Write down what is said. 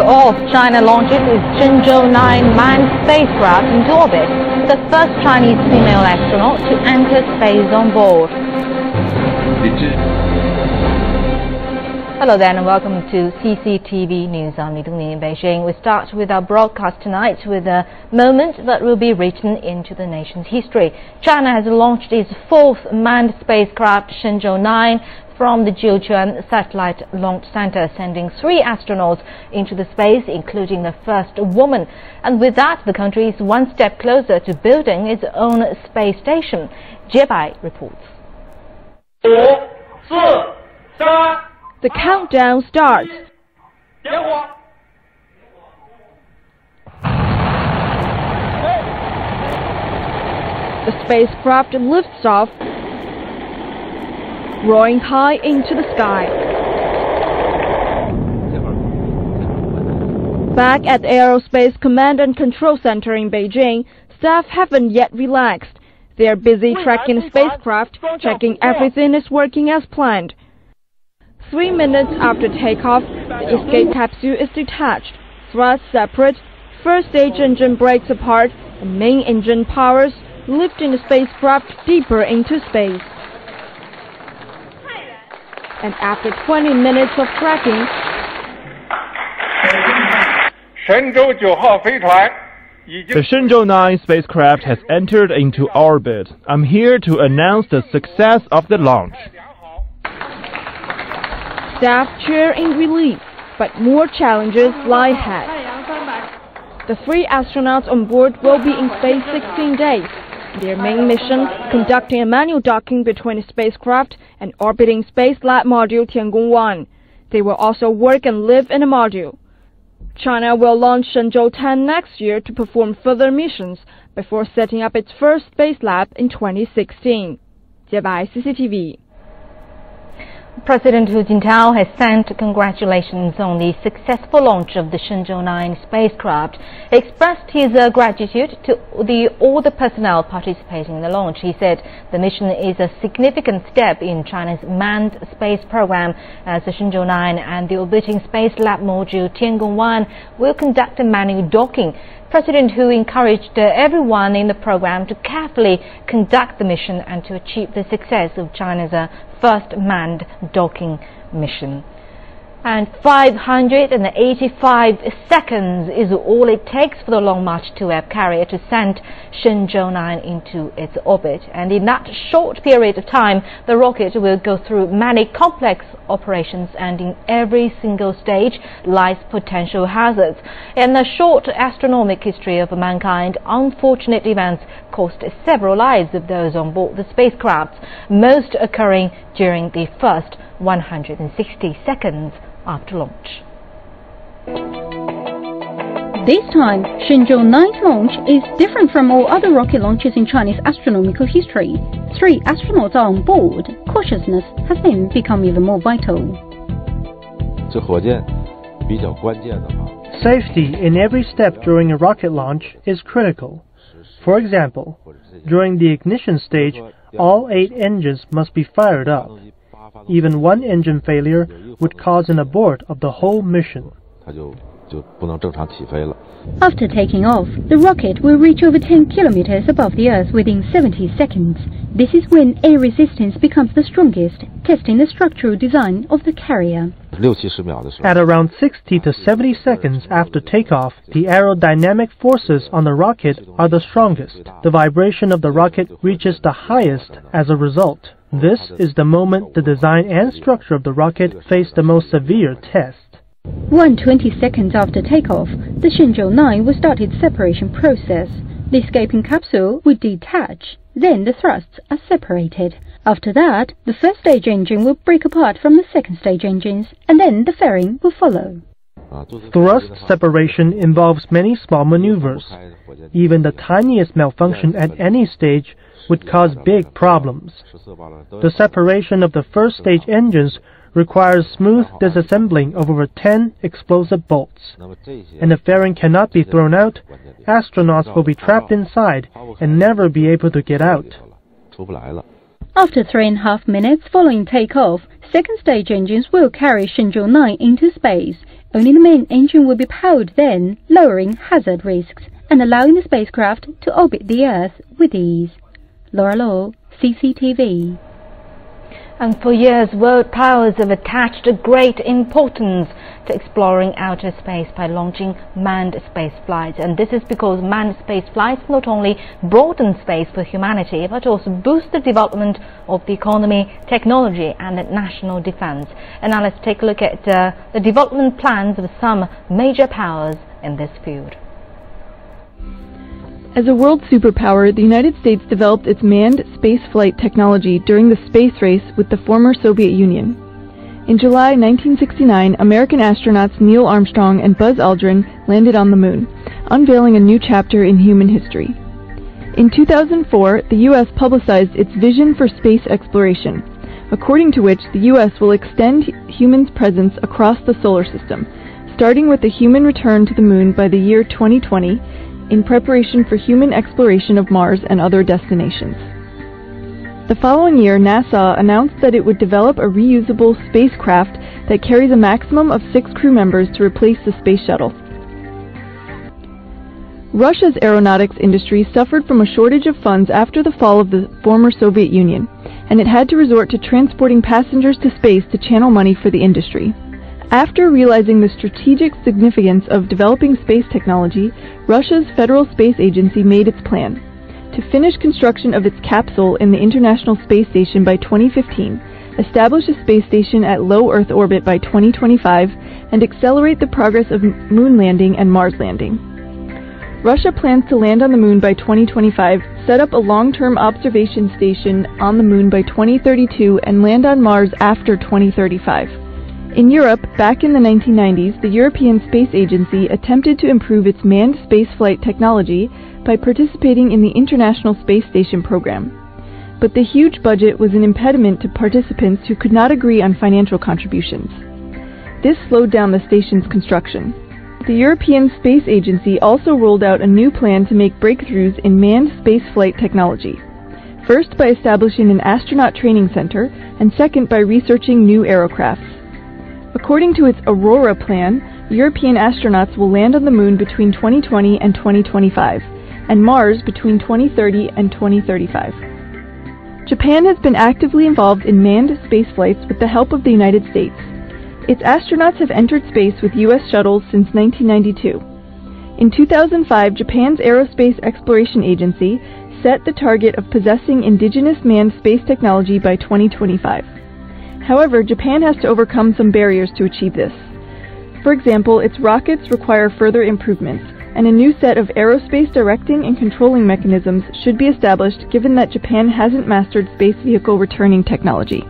off, China launches its Shenzhou 9 manned spacecraft into orbit, the first Chinese female astronaut to enter space on board. Hello there and welcome to CCTV News. I'm Li Dongning in Beijing. We start with our broadcast tonight with a moment that will be written into the nation's history. China has launched its fourth manned spacecraft, Shenzhou 9, from the Jiuquan Satellite Launch Center, sending 3 astronauts into the space, including the first woman. And with that, the country is one step closer to building its own space station. Jie Bai reports. 5, 4, 3. The countdown starts. The spacecraft lifts off, roaring high into the sky. Back at the Aerospace Command and Control Center in Beijing, staff haven't yet relaxed. They are busy tracking the spacecraft, checking everything is working as planned. 3 minutes after takeoff, the escape capsule is detached, thrust separate, first stage engine breaks apart, and main engine powers, lifting the spacecraft deeper into space. And after 20 minutes of tracking, the Shenzhou 9 spacecraft has entered into orbit. I'm here to announce the success of the launch. Staff cheer in relief, but more challenges lie ahead. The 3 astronauts on board will be in space 16 days. Their main mission, conducting a manual docking between the spacecraft and orbiting Space Lab module Tiangong 1. They will also work and live in a module. China will launch Shenzhou 10 next year to perform further missions before setting up its first space lab in 2016. Jie Bai, CCTV. President Hu Jintao has sent congratulations on the successful launch of the Shenzhou 9 spacecraft. He expressed his gratitude to all the personnel participating in the launch. He said the mission is a significant step in China's manned space program, as the Shenzhou 9 and the orbiting Space Lab module Tiangong 1 will conduct a manual docking. President Hu encouraged everyone in the program to carefully conduct the mission and to achieve the success of China's first manned docking mission. And 585 seconds is all it takes for the Long March 2 Web carrier to send Shenzhou 9 into its orbit. And in that short period of time, the rocket will go through many complex operations, and in every single stage lies potential hazards. In the short astronomic history of mankind, unfortunate events cost several lives of those on board the spacecraft, most occurring during the first 160 seconds after launch. This time, Shenzhou 9's launch is different from all other rocket launches in Chinese astronomical history. 3 astronauts are on board. Cautiousness has then become even more vital. Safety in every step during a rocket launch is critical. For example, during the ignition stage, all 8 engines must be fired up. Even one engine failure would cause an abort of the whole mission. After taking off, the rocket will reach over 10 kilometers above the Earth within 70 seconds. This is when air resistance becomes the strongest, testing the structural design of the carrier. At around 60 to 70 seconds after takeoff, the aerodynamic forces on the rocket are the strongest. The vibration of the rocket reaches the highest as a result. This is the moment the design and structure of the rocket face the most severe test. 120 seconds after takeoff, the Shenzhou 9 will start its separation process. The escaping capsule will detach. Then the thrusts are separated. After that, the first stage engine will break apart from the second stage engines, and then the fairing will follow. Thrust separation involves many small maneuvers. Even the tiniest malfunction at any stage would cause big problems. The separation of the first stage engines requires smooth disassembling of over 10 explosive bolts. And the fairing cannot be thrown out. Astronauts will be trapped inside and never be able to get out. After 3.5 minutes following takeoff, second stage engines will carry Shenzhou 9 into space. Only the main engine will be powered then, lowering hazard risks and allowing the spacecraft to orbit the Earth with ease. Laura Law, CCTV. And for years, world powers have attached a great importance to exploring outer space by launching manned space flights. And this is because manned space flights not only broaden space for humanity, but also boost the development of the economy, technology and national defense. And now let's take a look at the development plans of some major powers in this field. As a world superpower, the United States developed its manned spaceflight technology during the space race with the former Soviet Union. In July 1969, American astronauts Neil Armstrong and Buzz Aldrin landed on the Moon, unveiling a new chapter in human history. In 2004, the U.S. publicized its vision for space exploration, according to which the U.S. will extend humans' presence across the solar system, starting with the human return to the Moon by the year 2020, in preparation for human exploration of Mars and other destinations. The following year, NASA announced that it would develop a reusable spacecraft that carries a maximum of 6 crew members to replace the space shuttle. Russia's aeronautics industry suffered from a shortage of funds after the fall of the former Soviet Union, and it had to resort to transporting passengers to space to channel money for the industry. After realizing the strategic significance of developing space technology, Russia's Federal Space Agency made its plan to finish construction of its capsule in the International Space Station by 2015, establish a space station at low Earth orbit by 2025, and accelerate the progress of moon landing and Mars landing. Russia plans to land on the Moon by 2025, set up a long-term observation station on the Moon by 2032, and land on Mars after 2035. In Europe, back in the 1990s, the European Space Agency attempted to improve its manned spaceflight technology by participating in the International Space Station program. But the huge budget was an impediment to participants who could not agree on financial contributions. This slowed down the station's construction. The European Space Agency also rolled out a new plan to make breakthroughs in manned spaceflight technology. First, by establishing an astronaut training center, and second, by researching new aerocrafts. According to its Aurora plan, European astronauts will land on the Moon between 2020 and 2025, and Mars between 2030 and 2035. Japan has been actively involved in manned spaceflights with the help of the United States. Its astronauts have entered space with U.S. shuttles since 1992. In 2005, Japan's Aerospace Exploration Agency set the target of possessing indigenous manned space technology by 2025. However, Japan has to overcome some barriers to achieve this. For example, its rockets require further improvements, and a new set of aerospace directing and controlling mechanisms should be established given that Japan hasn't mastered space vehicle returning technology.